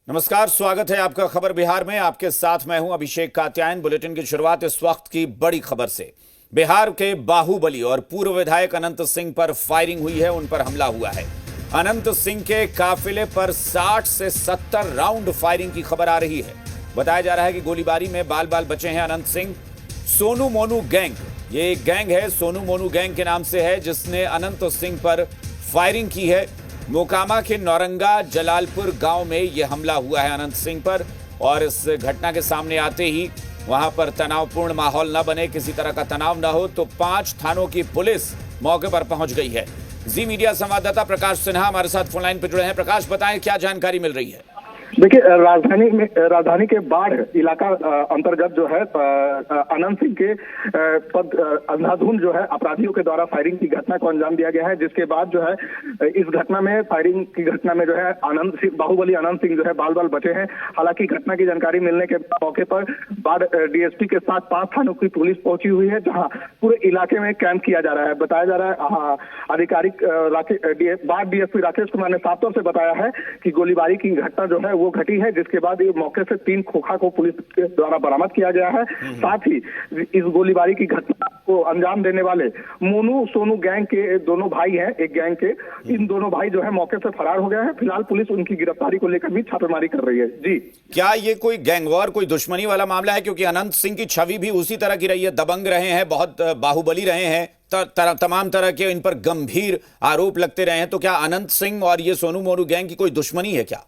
नमस्कार, स्वागत है आपका खबर बिहार में। आपके साथ मैं हूं अभिषेक कात्यायन। बुलेटिन की शुरुआत इस वक्त की बड़ी खबर से। बिहार के बाहुबली और पूर्व विधायक अनंत सिंह पर फायरिंग हुई है, उन पर हमला हुआ है। अनंत सिंह के काफिले पर 60 से 70 राउंड फायरिंग की खबर आ रही है। बताया जा रहा है कि गोलीबारी में बाल बाल बचे हैं अनंत सिंह। सोनू मोनू गैंग, ये एक गैंग है, सोनू मोनू गैंग के नाम से है, जिसने अनंत सिंह पर फायरिंग की है। मोकामा के नौरंगा जलालपुर गांव में यह हमला हुआ है अनंत सिंह पर, और इस घटना के सामने आते ही वहां पर तनावपूर्ण माहौल न बने, किसी तरह का तनाव न हो, तो 5 थानों की पुलिस मौके पर पहुंच गई है। जी मीडिया संवाददाता प्रकाश सिन्हा हमारे साथ फोन लाइन पर जुड़े हैं। प्रकाश, बताएं क्या जानकारी मिल रही है? देखिए, राजधानी के बाढ़ इलाका अंतर्गत जो है अनंत सिंह के अंधाधुंध जो है अपराधियों के द्वारा फायरिंग की घटना को अंजाम दिया गया है, जिसके बाद जो है इस घटना में फायरिंग की घटना में जो है बाहुबली अनंत सिंह जो है बाल बाल बचे हैं। हालांकि घटना की जानकारी मिलने के मौके पर बाढ़ डीएसपी के साथ 5 थानों की पुलिस पहुंची हुई है, जहाँ पूरे इलाके में कैंप किया जा रहा है। बताया जा रहा है, आधिकारिक बाढ़ डीएसपी राकेश कुमार ने साफ तौर से बताया है कि गोलीबारी की घटना जो है वो घटी है, जिसके बाद ये मौके से 3 खोखा को पुलिस के द्वारा बरामद किया गया है। साथ ही इस गोलीबारी की घटना को अंजाम देने वाले मोनू सोनू गैंग के दोनों भाई हैं, एक गैंग के, इन दोनों भाई जो है मौके से फरार हो गए हैं। फिलहाल पुलिस उनकी गिरफ्तारी को लेकर भी छापेमारी कर रही है। जी, क्या ये कोई गैंगवॉर, कोई दुश्मनी वाला मामला है? क्योंकि अनंत सिंह की छवि भी उसी तरह की रही है, दबंग रहे हैं, बहुत बाहुबली रहे हैं, तमाम तरह के इन पर गंभीर आरोप लगते रहे हैं। तो क्या अनंत सिंह और ये सोनू मोनू गैंग की कोई दुश्मनी है क्या?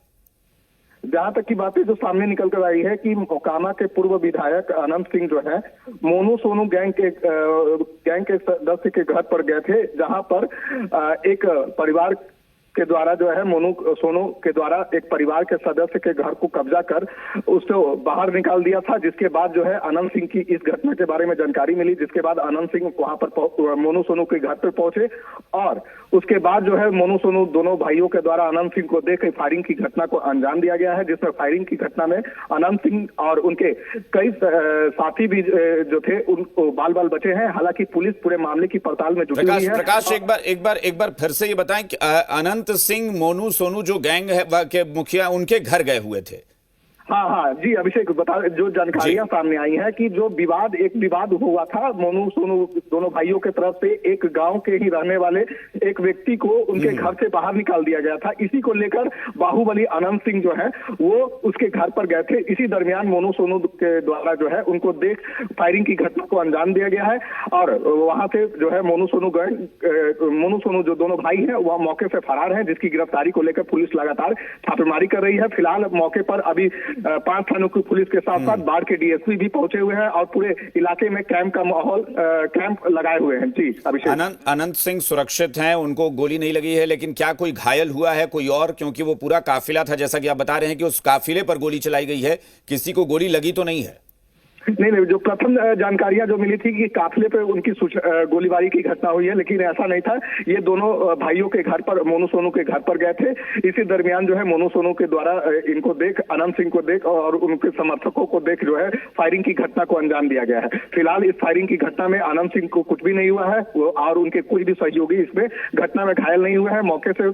जहां तक की बातें जो सामने निकल कर आई है कि मोकामा के पूर्व विधायक अनंत सिंह जो है मोनू सोनू गैंग के सदस्य के घर पर गए थे, जहां पर एक परिवार के द्वारा जो है मोनू सोनू के द्वारा एक परिवार के सदस्य के घर को कब्जा कर उसको बाहर निकाल दिया था। जिसके बाद जो है अनंत सिंह की इस घटना के बारे में जानकारी मिली, जिसके बाद अनंत सिंह वहां पर मोनू सोनू के घर पर पहुंचे, और उसके बाद जो है मोनू सोनू दोनों भाइयों के द्वारा अनंत सिंह को देख फायरिंग की घटना को अंजाम दिया गया है, जिसमें फायरिंग की घटना में अनंत सिंह और उनके कई साथी भी जो थे उनको बाल बाल बचे हैं। हालांकि पुलिस पूरे मामले की पड़ताल में जुटी हुई है। प्रकाश, एक बार फिर से ये बताएं कि अनंत सिंह मोनू सोनू जो गैंग है के मुखिया, उनके घर गए हुए थे? हाँ जी अभिषेक, बता जो जानकारियां सामने आई है कि जो एक विवाद हुआ था मोनू सोनू दोनों भाइयों के तरफ से, एक गांव के ही रहने वाले एक व्यक्ति को उनके घर से बाहर निकाल दिया गया था। इसी को लेकर बाहुबली अनंत सिंह जो है वो उसके घर पर गए थे। इसी दरमियान मोनू सोनू के द्वारा जो है उनको देख फायरिंग की घटना को अंजाम दिया गया है, और वहां से जो है मोनू सोनू जो दोनों भाई हैं वह मौके से फरार हैं, जिसकी गिरफ्तारी को लेकर पुलिस लगातार छापेमारी कर रही है। फिलहाल मौके पर अभी 5 थानों की पुलिस के साथ साथ बाढ़ के डीएसपी भी पहुंचे हुए हैं, और पूरे इलाके में कैंप का माहौल कैंप लगाए हुए हैं। जी अभिषेक, अनंत सिंह सुरक्षित हैं, उनको गोली नहीं लगी है, लेकिन क्या कोई घायल हुआ है कोई और? क्योंकि वो पूरा काफिला था, जैसा कि आप बता रहे हैं कि उस काफिले पर गोली चलाई गई है, किसी को गोली लगी तो नहीं है? नहीं, जो प्रथम जानकारियां जो मिली थी कि काफिले पे उनकी गोलीबारी की घटना हुई है, लेकिन ऐसा नहीं था। ये दोनों भाइयों के घर पर, मोनू सोनू के घर पर गए थे। इसी दरमियान जो है मोनू सोनू के द्वारा इनको देख, अनंत सिंह को देख और उनके समर्थकों को देख जो है फायरिंग की घटना को अंजाम दिया गया है। फिलहाल इस फायरिंग की घटना में अनंत सिंह को कुछ भी नहीं हुआ है, और उनके कोई भी सहयोगी इसमें घटना में घायल नहीं हुए हैं। मौके से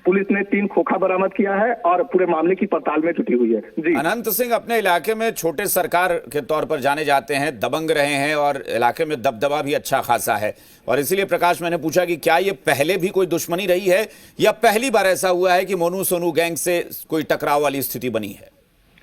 पुलिस ने 3 खोखा बरामद किया है और पूरे मामले की पड़ताल में जुटी हुई है। जी, अनंत सिंह अपने इलाके में छोटे सरकार के तौर पर जाने जाते हैं, दबंग रहे हैं, और इलाके में दबदबा भी अच्छा खासा है। और इसीलिए प्रकाश, मैंने पूछा कि क्या ये पहले भी कोई दुश्मनी रही है, या पहली बार ऐसा हुआ है कि मोनू सोनू गैंग से कोई टकराव वाली स्थिति बनी है?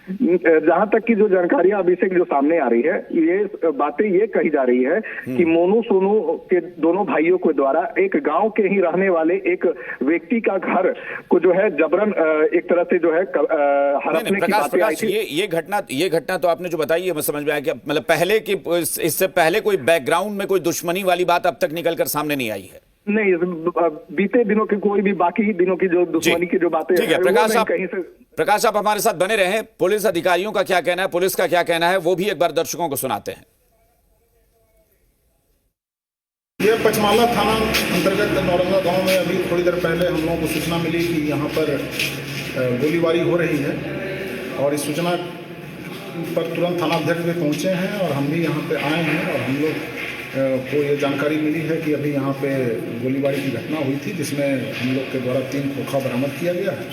जहां तक की जो जानकारियां अभिषेक जो सामने आ रही है, ये बातें ये कही जा रही है कि मोनू सोनू के दोनों भाइयों के द्वारा एक गांव के ही रहने वाले एक व्यक्ति का घर को जो है जबरन एक तरह से जो है हड़पने की बातें आई थी। ये घटना तो आपने जो बताई है, मैं समझ में आया कि मतलब पहले की, इससे पहले कोई बैकग्राउंड में कोई दुश्मनी वाली बात अब तक निकलकर सामने नहीं आई है? नहीं, बीते दिनों की कोई भी बाकी दिनों की जो दुश्मनी की जो बातें हैं, प्रकाश आप हमारे साथ बने रहे। पुलिस अधिकारियों का क्या कहना है, पुलिस का क्या कहना है, वो भी एक बार दर्शकों को सुनाते हैं। ये पचमाला थाना अंतर्गत नौरंगा गांव में अभी थोड़ी देर पहले हम लोगों को सूचना मिली कि यहाँ पर गोलीबारी हो रही है, और इस सूचना पर तुरंत थानाध्यक्ष भी पहुँचे हैं, और हम भी यहाँ पे आए हैं, और हम लोग को ये जानकारी मिली है कि अभी यहाँ पे गोलीबारी की घटना हुई थी, जिसमें हम लोग के द्वारा 3 खोखा बरामद किया गया है।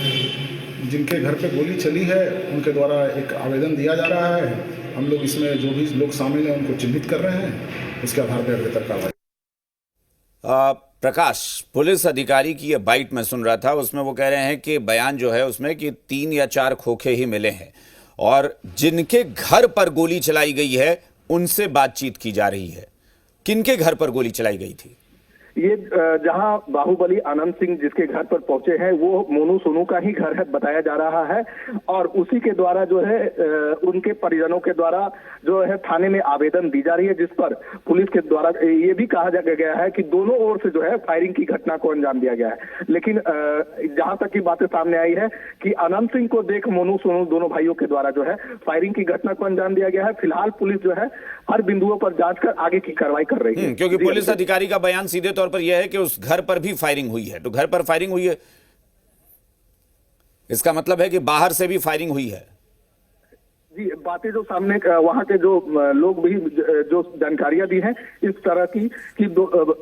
जिनके घर पे गोली चली है उनके द्वारा एक आवेदन दिया जा रहा है। हम लोग इसमें जो भी लोग शामिल हैं उनको चिन्हित कर रहे हैं, उसके आधार पर अग्रेतर कार्रवाई। प्रकाश, पुलिस अधिकारी की ये बाइट मैं सुन रहा था, उसमें वो कह रहे हैं कि बयान जो है उसमें कि 3 या 4 खोखे ही मिले हैं और जिनके घर पर गोली चलाई गई है उनसे बातचीत की जा रही है। किनके घर पर गोली चलाई गई थी? ये जहां बाहुबली आनंद सिंह जिसके घर पर पहुंचे हैं वो मोनू सोनू का ही घर है बताया जा रहा है और उसी के द्वारा जो है उनके परिजनों के द्वारा जो है थाने में आवेदन दी जा रही है, जिस पर पुलिस के द्वारा ये भी कहा गया है कि दोनों ओर से जो है फायरिंग की घटना को अंजाम दिया गया है। लेकिन जहां तक की बातें सामने आई है कि अनंत सिंह को देख मोनू सोनू दोनों भाइयों के द्वारा जो है फायरिंग की घटना को अंजाम दिया गया है। फिलहाल पुलिस जो है हर बिंदुओं पर जांच कर आगे की कार्रवाई कर रही है, क्योंकि पुलिस अधिकारी का बयान सीधे तौर पर यह है कि उस घर पर भी फायरिंग हुई है। तो घर पर फायरिंग हुई है, इसका मतलब है कि बाहर से भी फायरिंग हुई है। जी, बातें जो सामने वहां के जो लोग भी जो जानकारियां दी हैं इस तरह की कि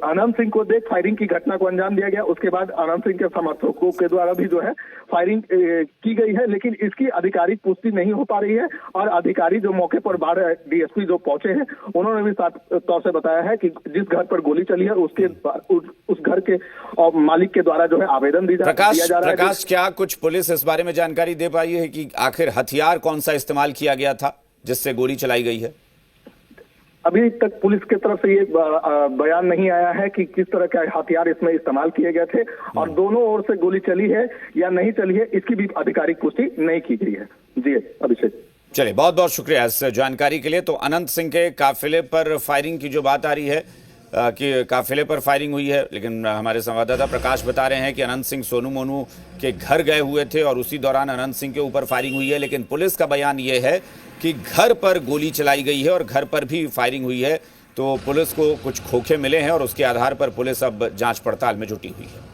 आनंद सिंह को देख फायरिंग की घटना को अंजाम दिया गया, उसके बाद आनंद सिंह के समर्थकों के द्वारा भी जो है फायरिंग की गई है, लेकिन इसकी आधिकारिक पुष्टि नहीं हो पा रही है। और अधिकारी जो मौके पर बाहर डीएसपी जो पहुंचे हैं उन्होंने भी साफ तौर से बताया है कि जिस घर पर गोली चली है उसके उस घर के मालिक के द्वारा जो है आवेदन दिया जा रहा है। प्रकाश, क्या कुछ पुलिस इस बारे में जानकारी दे पाई है कि आखिर हथियार कौन सा इस्तेमाल किया गया था जिससे गोली चलाई गई है? अभी तक पुलिस की तरफ से ये बयान नहीं आया है कि किस तरह के हथियार इसमें इस्तेमाल किए गए थे और दोनों ओर से गोली चली है या नहीं चली है इसकी भी आधिकारिक पुष्टि नहीं की गई है। जी अभिषेक, चलिए, बहुत बहुत शुक्रिया इस जानकारी के लिए। तो अनंत सिंह के काफिले पर फायरिंग की जो बात आ रही है कि काफिले पर फायरिंग हुई है, लेकिन हमारे संवाददाता प्रकाश बता रहे हैं कि अनंत सिंह सोनू मोनू के घर गए हुए थे और उसी दौरान अनंत सिंह के ऊपर फायरिंग हुई है। लेकिन पुलिस का बयान ये है कि घर पर गोली चलाई गई है और घर पर भी फायरिंग हुई है। तो पुलिस को कुछ खोखे मिले हैं और उसके आधार पर पुलिस अब जांच पड़ताल में जुटी हुई है।